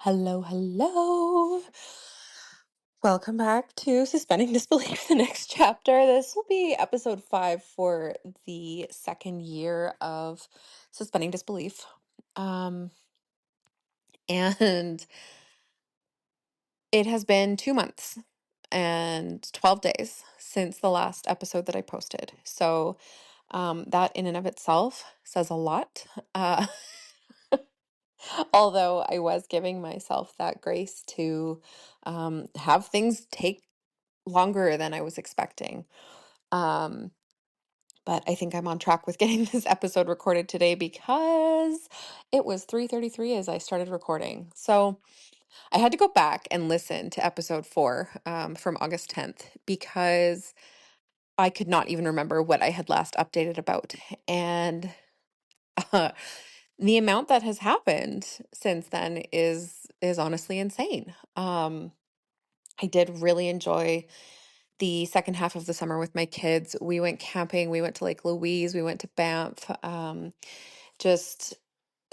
Hello, hello. Welcome back to Suspending Disbelief, the next chapter. This will be episode 5 for the second year of Suspending Disbelief. Um, and it has been 2 months and 12 days since the last episode that I posted. So that in and of itself says a lot. Uh, although I was giving myself that grace to have things take longer than I was expecting. Um, but I think I'm on track with getting this episode recorded today because it was 3:33 as I started recording. So I had to go back and listen to episode 4 from August 10th because I could not even remember what I had last updated about. And uh, the amount that has happened since then is honestly insane. I did really enjoy the second half of the summer with my kids. We went camping. We went to Lake Louise. We went to Banff. Just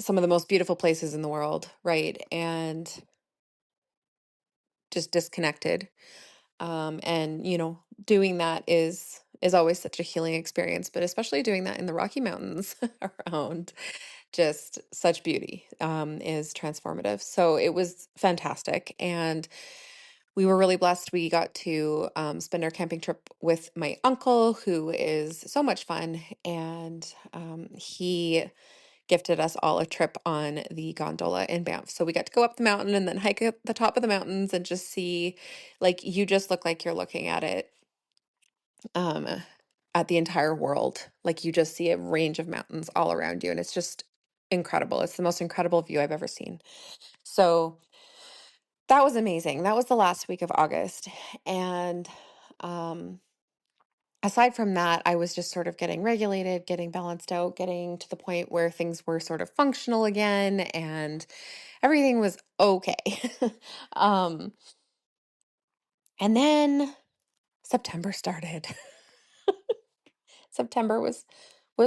some of the most beautiful places in the world, right? And just disconnected. And doing that is always such a healing experience, but especially doing that in the Rocky Mountains around just such beauty is transformative. So it was fantastic. And we were really blessed. We got to spend our camping trip with my uncle, who is so much fun. And he gifted us all a trip on the gondola in Banff. So we got to go up the mountain and then hike up the top of the mountains and just see, like, you just look like you're looking at it, um, at the entire world. Like, you just see a range of mountains all around you. And it's just incredible. It's the most incredible view I've ever seen. So that was amazing. That was the last week of August. And um, aside from that, I was just sort of getting regulated, getting balanced out, getting to the point where things were sort of functional again and everything was okay. um, and then September started. September was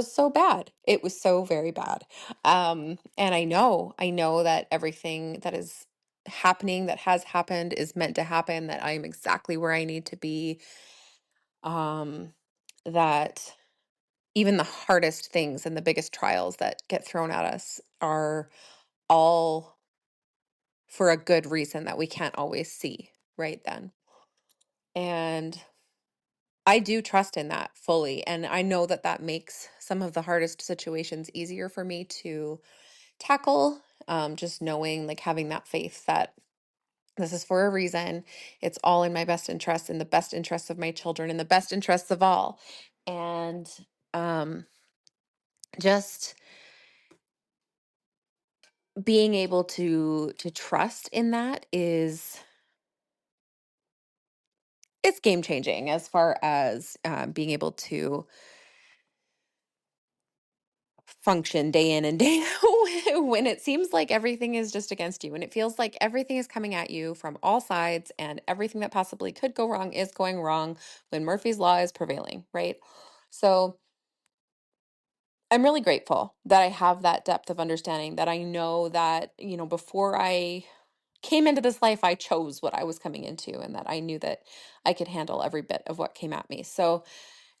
so bad. It was so very bad. And I know that everything that is happening, that has happened, is meant to happen, that I'm exactly where I need to be. Um, that even the hardest things and the biggest trials that get thrown at us are all for a good reason that we can't always see right then. And I do trust in that fully. And I know that that makes some of the hardest situations easier for me to tackle. Just knowing, like, having that faith that this is for a reason. It's all in my best interest, in the best interests of my children, in the best interests of all. And um, just being able to trust in that is it's game changing as far as being able to function day in and day out when it seems like everything is just against you and it feels like everything is coming at you from all sides and everything that possibly could go wrong is going wrong when Murphy's Law is prevailing, right? So I'm really grateful that I have that depth of understanding, that I know that, before I came into this life, I chose what I was coming into and that I knew that I could handle every bit of what came at me. So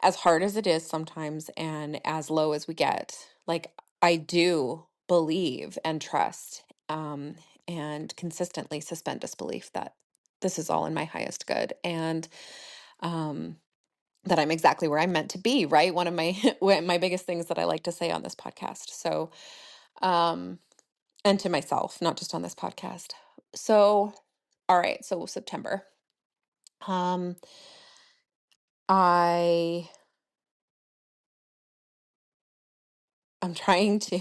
as hard as it is sometimes and as low as we get, like, I do believe and trust, and consistently suspend disbelief that this is all in my highest good, and um, that I'm exactly where I'm meant to be, right? One of my my biggest things that I like to say on this podcast. So, um, and to myself, not just on this podcast. So, all right, so September. Um, I I'm trying to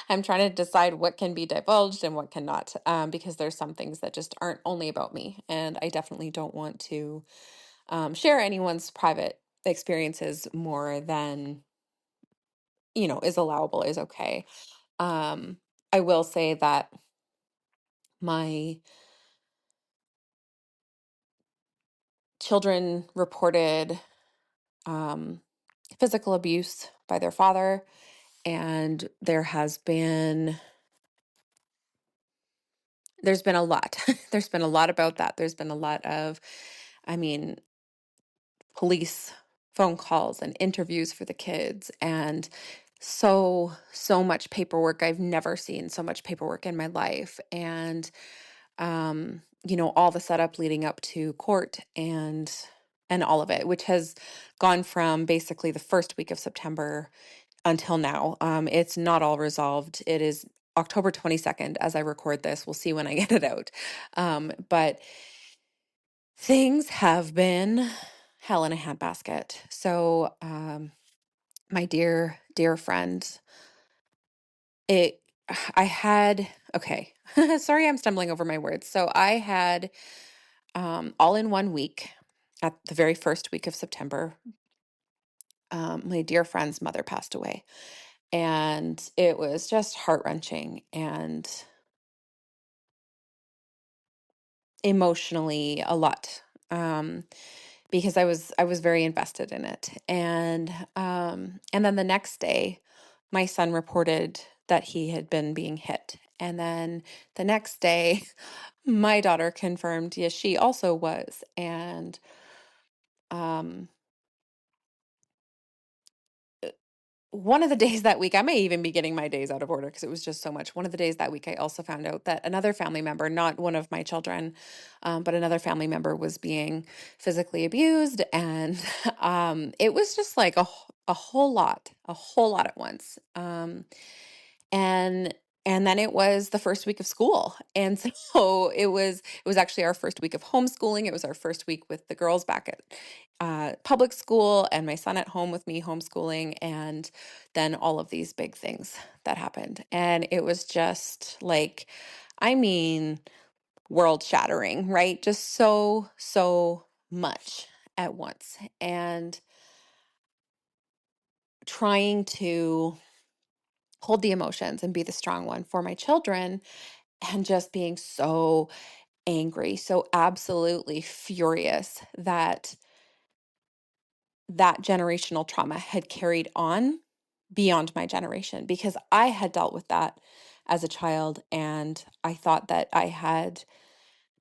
I'm trying to decide what can be divulged and what cannot, because there's some things that just aren't only about me, and I definitely don't want to share anyone's private experiences more than is allowable, is okay. I will say that my children reported um, physical abuse by their father, and there has been There's been a lot. There's been a lot about that. There's been a lot of, I mean, police phone calls and interviews for the kids, and so much paperwork. I've never seen so much paperwork in my life. And all the setup leading up to court and all of it, which has gone from basically the first week of September until now. It's not all resolved. It is October 22nd as I record this. We'll see when I get it out. But things have been hell in a handbasket. So, my dear friend, it, I had, okay, sorry, I'm stumbling over my words. So I had, all in one week, at the very first week of September, my dear friend's mother passed away. And it was just heart-wrenching and emotionally a lot. Because I was very invested in it. And then the next day, my son reported that he had been being hit. And then the next day, my daughter confirmed, yes, she also was. And um one of the days that week, I may even be getting my days out of order because it was just so much. One of the days that week, I also found out that another family member, not one of my children, but another family member was being physically abused. And it was just like a whole lot at once. And and then it was the first week of school. And so it was actually our first week of homeschooling. It was our first week with the girls back at public school and my son at home with me homeschooling, and then all of these big things that happened. And it was just like, I mean, world shattering, right? Just so much at once. And trying to hold the emotions and be the strong one for my children, and just being so angry, so absolutely furious that that generational trauma had carried on beyond my generation, because I had dealt with that as a child, and I thought that I had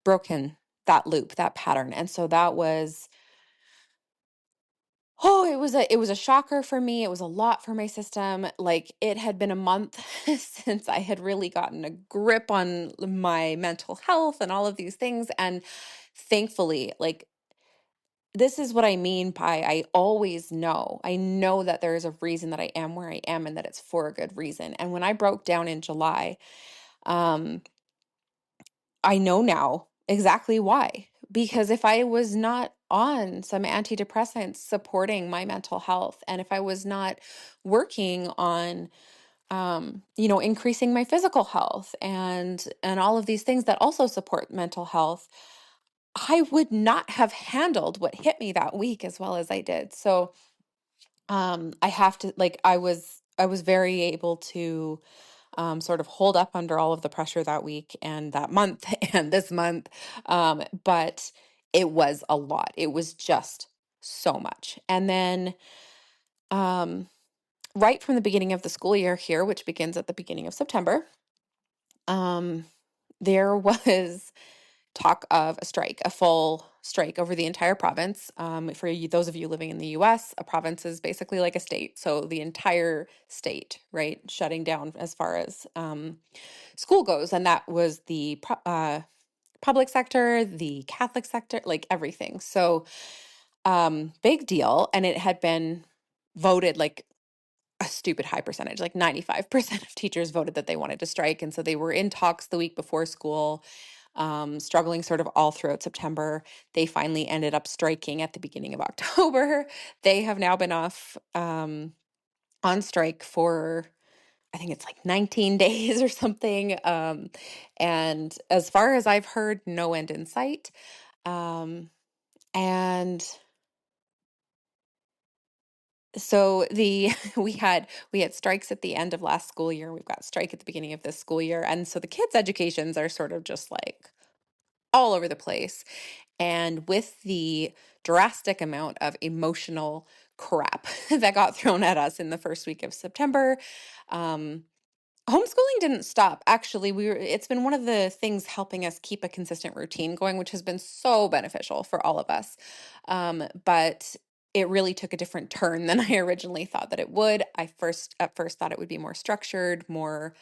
broken that loop, that pattern. And so that was, oh, it was a shocker for me. It was a lot for my system. Like, it had been a month since I had really gotten a grip on my mental health and all of these things. And thankfully, like, this is what I mean by, I know that there is a reason that I am where I am, and that it's for a good reason. And when I broke down in July, um, I know now exactly why. Because if I was not on some antidepressants supporting my mental health, and if I was not working on, increasing my physical health and all of these things that also support mental health, I would not have handled what hit me that week as well as I did. So, I have to, like, I was very able to sort of hold up under all of the pressure that week and that month and this month. But it was a lot. It was just so much. And then, um, right from the beginning of the school year here, which begins at the beginning of September, um, there was talk of a strike, a full strike over the entire province. For you, those of you living in the US, a province is basically like a state. So the entire state, right, shutting down as far as school goes. And that was the public sector, the Catholic sector, like everything. So, big deal. And it had been voted like a stupid high percentage, like 95% of teachers voted that they wanted to strike. And so they were in talks the week before school, struggling sort of all throughout September. They finally ended up striking at the beginning of October. They have now been off on strike for, I think it's like 19 days or something. And as far as I've heard, no end in sight. Um, and so the we had strikes at the end of last school year. We've got strike at the beginning of this school year. And so the kids' educations are sort of just like all over the place. And with the drastic amount of emotional crap that got thrown at us in the first week of September, um, Homeschooling didn't stop. Actually, it's been one of the things helping us keep a consistent routine going, which has been so beneficial for all of us. But it really took a different turn than I originally thought that it would. At first thought it would be more structured, more,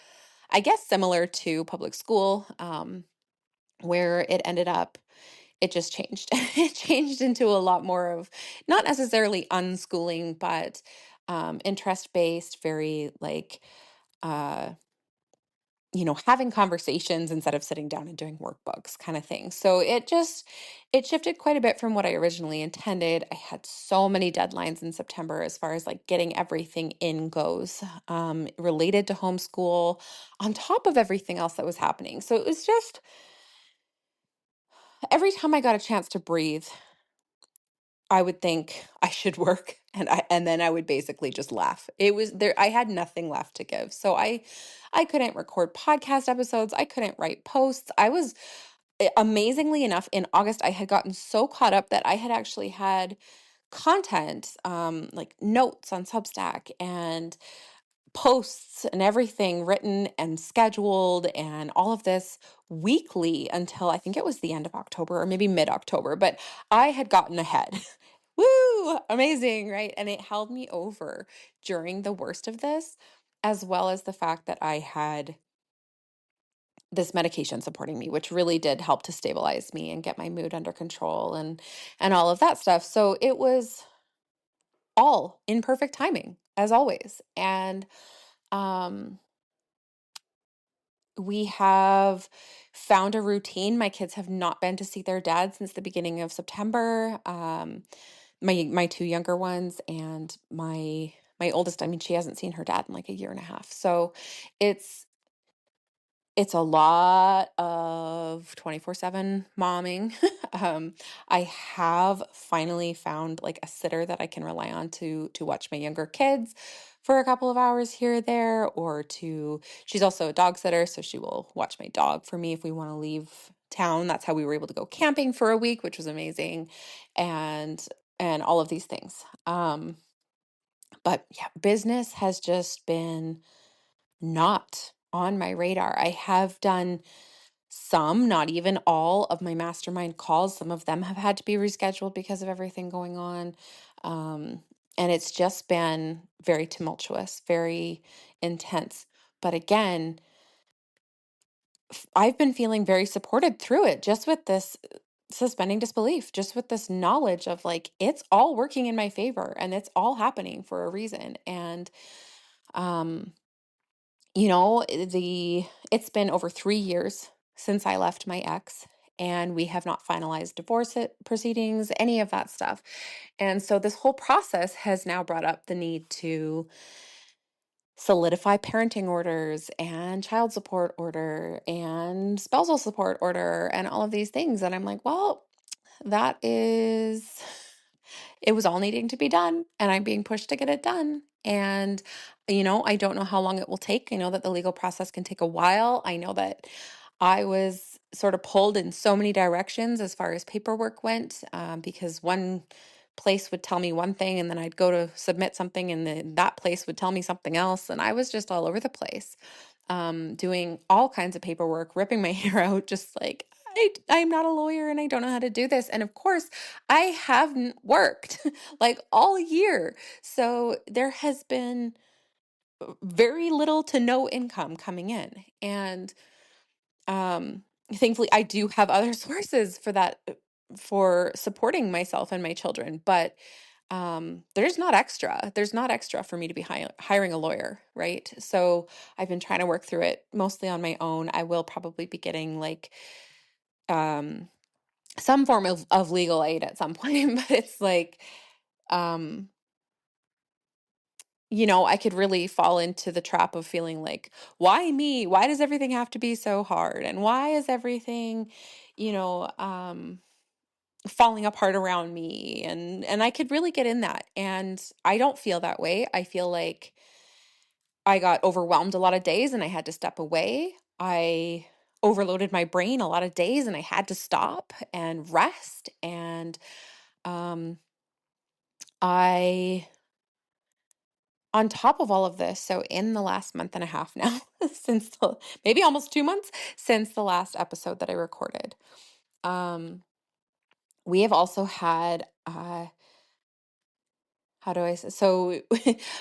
I guess, similar to public school, where it ended up, it just changed. It changed into a lot more of not necessarily unschooling, but interest based, very like, uh, having conversations instead of sitting down and doing workbooks kind of thing. So it shifted quite a bit from what I originally intended. I had so many deadlines in September as far as like getting everything in goes, related to homeschool on top of everything else that was happening. So it was just every time I got a chance to breathe, I would think I should work, and then I would basically just laugh. It was there I had nothing left to give. So I couldn't record podcast episodes, I couldn't write posts. I was amazingly enough in August I had gotten so caught up that I had actually had content, like notes on Substack and posts and everything written and scheduled and all of this weekly until I think it was the end of October or maybe mid-October, but I had gotten ahead. Woo! Amazing, right? And it held me over during the worst of this, as well as the fact that I had this medication supporting me, which really did help to stabilize me and get my mood under control and all of that stuff. So it was all in perfect timing, as always. And um we have found a routine. My kids have not been to see their dad since the beginning of September. My two younger ones and my oldest, I mean, she hasn't seen her dad in like a year and a half. So it's it's a lot of 24/7 momming. um, I have finally found like a sitter that I can rely on to watch my younger kids for a couple of hours here or there, or to she's also a dog sitter, so she will watch my dog for me if we want to leave town. That's how we were able to go camping for a week, which was amazing, and and all of these things. But yeah, business has just been not on my radar. I have done some, not even all of my mastermind calls. Some of them have had to be rescheduled because of everything going on. Um, and it's just been very tumultuous, very intense. But again, I've been feeling very supported through it just with this suspending disbelief, just with this knowledge of like, it's all working in my favor and it's all happening for a reason. And, um, it's been over 3 years since I left my ex, and we have not finalized proceedings, any of that stuff. And so this whole process has now brought up the need to solidify parenting orders and child support order and spousal support order and all of these things. And I'm like, well, that is it was all needing to be done, and I'm being pushed to get it done. And, I don't know how long it will take. I know that the legal process can take a while. I know that I was sort of pulled in so many directions as far as paperwork went, because one place would tell me one thing, and then I'd go to submit something, and then that place would tell me something else. And I was just all over the place, doing all kinds of paperwork, ripping my hair out, just like, I'm not a lawyer and I don't know how to do this. And of course, I haven't worked like all year. So there has been very little to no income coming in. And thankfully, I do have other sources for that, for supporting myself and my children. But there's not extra. There's not extra for me to be hiring a lawyer, right? So I've been trying to work through it mostly on my own. I will probably be getting like um, some form of legal aid at some point, but it's like, um, I could really fall into the trap of feeling like, why me? Why does everything have to be so hard? And why is everything, you know, um, falling apart around me? And I could really get in that. And I don't feel that way. I feel like I got overwhelmed a lot of days and I had to step away. I overloaded my brain a lot of days and I had to stop and rest. And um, I on top of all of this, so in the last month and a half now, since maybe almost 2 months since the last episode that I recorded, um, we have also had, how do I say, so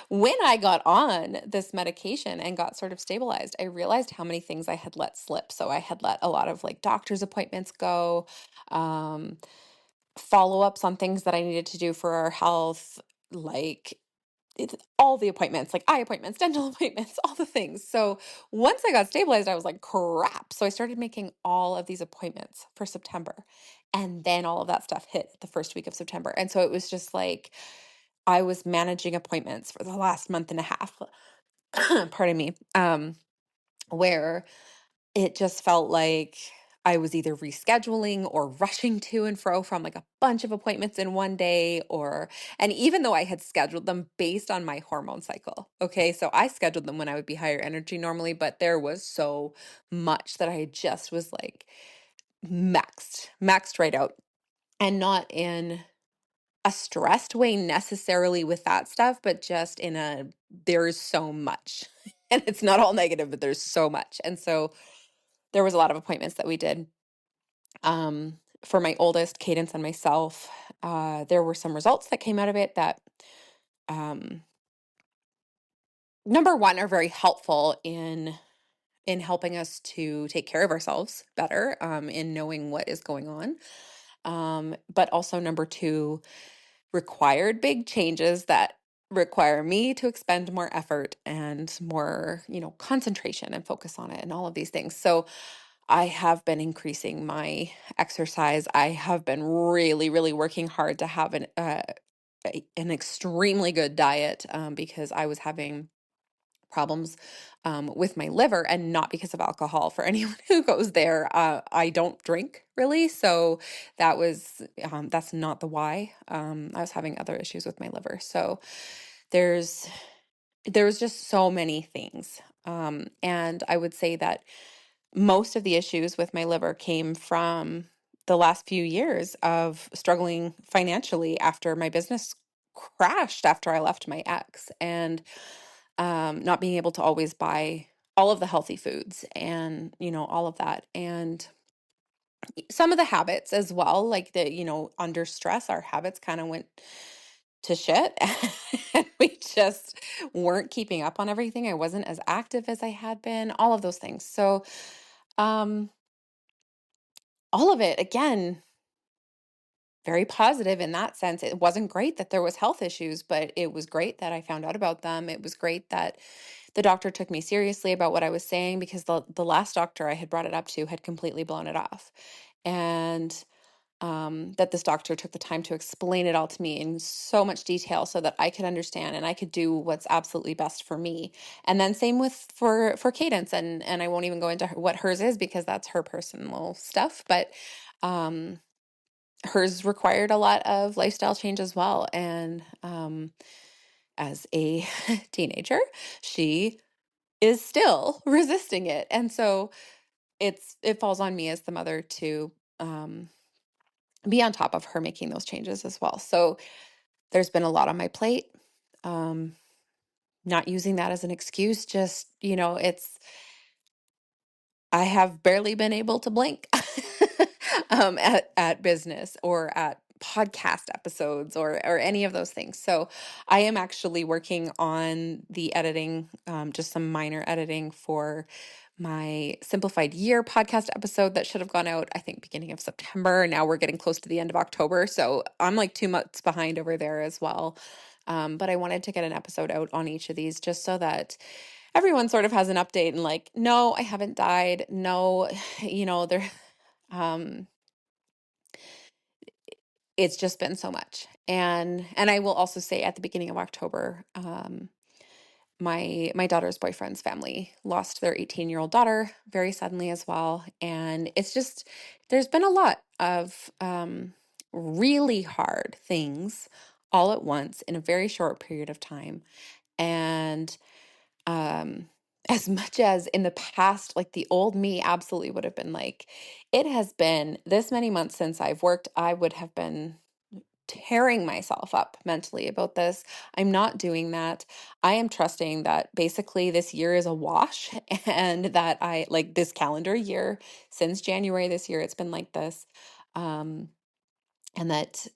when I got on this medication and got sort of stabilized, I realized how many things I had let slip. So I had let a lot of like doctor's appointments go, um, follow-ups on things that I needed to do for our health, like all the appointments, like eye appointments, dental appointments, all the things. So once I got stabilized, I was like, crap. So I started making all of these appointments for September. And then all of that stuff hit the first week of September. And so it was just like I was managing appointments for the last month and a half, pardon me, where it just felt like I was either rescheduling or rushing to and fro from like a bunch of appointments in one day, and even though I had scheduled them based on my hormone cycle, okay, so I scheduled them when I would be higher energy normally, but there was so much that I just was like maxed right out, and not in a stressed way necessarily with that stuff, but just in a there's so much. And it's not all negative, but there's so much. And so there was a lot of appointments that we did. For my oldest, Cadence and myself, there were some results that came out of it that, um, number one, are very helpful in helping us to take care of ourselves better, in knowing what is going on. But also number two, required big changes that require me to expend more effort and more, concentration and focus on it and all of these things. So I have been increasing my exercise. I have been really, really working hard to have an extremely good diet, because I was having problems, with my liver, and not because of alcohol. For anyone who goes there, I don't drink really, so that's not the why. I was having other issues with my liver, so there's there was just so many things, and I would say that most of the issues with my liver came from the last few years of struggling financially after my business crashed after I left my ex, and not being able to always buy all of the healthy foods and all of that, and some of the habits as well, like under stress our habits kind of went to shit. And we just weren't keeping up on everything. I wasn't as active as I had been, all of those things. So um all of it, again, very positive in that sense. It wasn't great that there was health issues, but it was great that I found out about them. It was great that the doctor took me seriously about what I was saying, because the last doctor I had brought it up to had completely blown it off. And that this doctor took the time to explain it all to me in so much detail so that I could understand and I could do what's absolutely best for me. And then same with for Cadence, and I won't even go into what hers is because that's her personal stuff, but um hers required a lot of lifestyle change as well. And as a teenager, she is still resisting it. And so it falls on me as the mother to um, be on top of her making those changes as well. So there's been a lot on my plate. Um, Not using that as an excuse, just, I have barely been able to blink at business or at podcast episodes or any of those things. So I am actually working on the editing, just some minor editing for my Simplified Year podcast episode that should have gone out, I think, beginning of September. Now we're getting close to the end of October. So I'm like 2 months behind over there as well. But I wanted to get an episode out on each of these just so that everyone sort of has an update and like, no, I haven't died. No, there, um, it's just been so much. And I will also say at the beginning of October, my daughter's boyfriend's family lost their 18-year-old daughter very suddenly as well. And it's just, there's been a lot of really hard things all at once in a very short period of time. And um as much as in the past, like the old me absolutely would have been like, it has been this many months since I've worked, I would have been tearing myself up mentally about this. I'm not doing that. I am trusting that basically this year is a wash and that I like this calendar year since January this year, it's been like this. Um, and that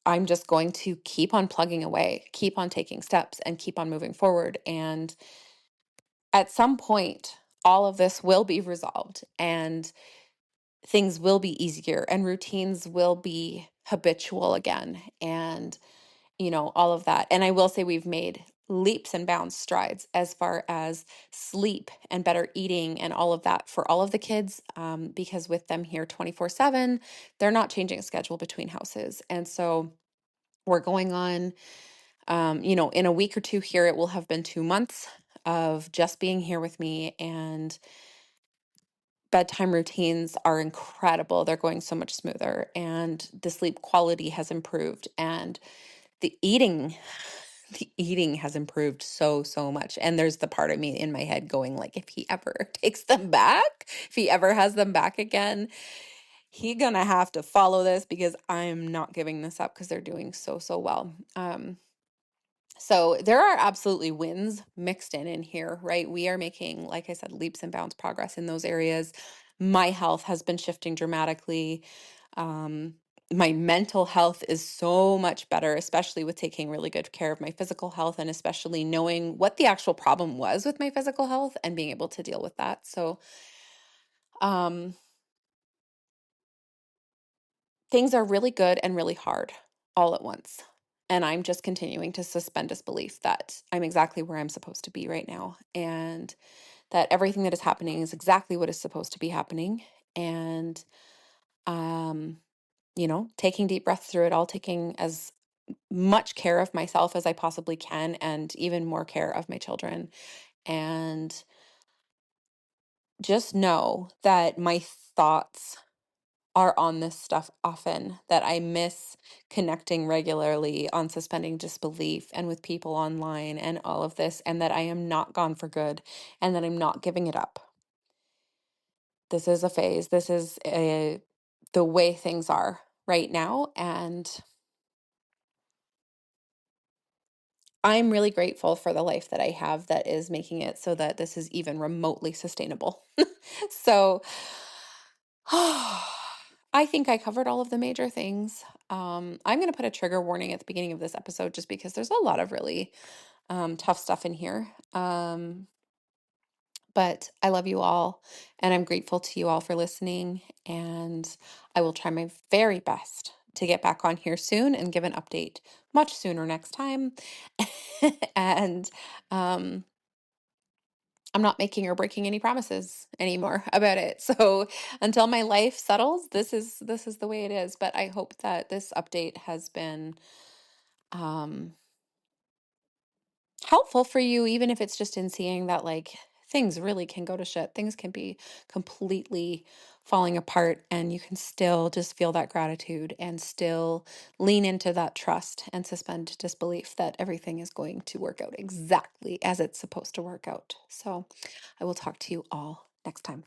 I'm just going to keep on plugging away, keep on taking steps, and keep on moving forward. And at some point, all of this will be resolved and things will be easier and routines will be habitual again. And all of that. And I will say we've made leaps and bounds strides as far as sleep and better eating and all of that for all of the kids. Because with them here 24/7, they're not changing a schedule between houses. And so we're going on, in a week or two here, it will have been 2 months of just being here with me, and bedtime routines are incredible. They're going so much smoother, and the sleep quality has improved, and the eating the eating has improved so, so much. And there's the part of me in my head going like, if he ever takes them back, if he ever has them back again, he gonna have to follow this because I'm not giving this up because they're doing so, so well. So there are absolutely wins mixed in here, right? We are making, like I said, leaps and bounds progress in those areas. My health has been shifting dramatically. Um, my mental health is so much better, especially with taking really good care of my physical health and especially knowing what the actual problem was with my physical health and being able to deal with that. So, um, things are really good and really hard all at once. And I'm just continuing to suspend disbelief that I'm exactly where I'm supposed to be right now and that everything that is happening is exactly what is supposed to be happening. And, um, taking deep breaths through it all, taking as much care of myself as I possibly can, and even more care of my children. And just know that my thoughts are on this stuff often, that I miss connecting regularly on suspending disbelief and with people online and all of this, and that I am not gone for good and that I'm not giving it up. This is a phase. The way things are right now. And I'm really grateful for the life that I have that is making it so that this is even remotely sustainable. So I think I covered all of the major things. I'm going to put a trigger warning at the beginning of this episode just because there's a lot of really tough stuff in here. But I love you all, and I'm grateful to you all for listening. And I will try my very best to get back on here soon and give an update much sooner next time. And um, I'm not making or breaking any promises anymore about it. So until my life settles, this is the way it is. But I hope that this update has been um, helpful for you, even if it's just in seeing that like things really can go to shit. Things can be completely falling apart, and you can still just feel that gratitude and still lean into that trust and suspend disbelief that everything is going to work out exactly as it's supposed to work out. So I will talk to you all next time.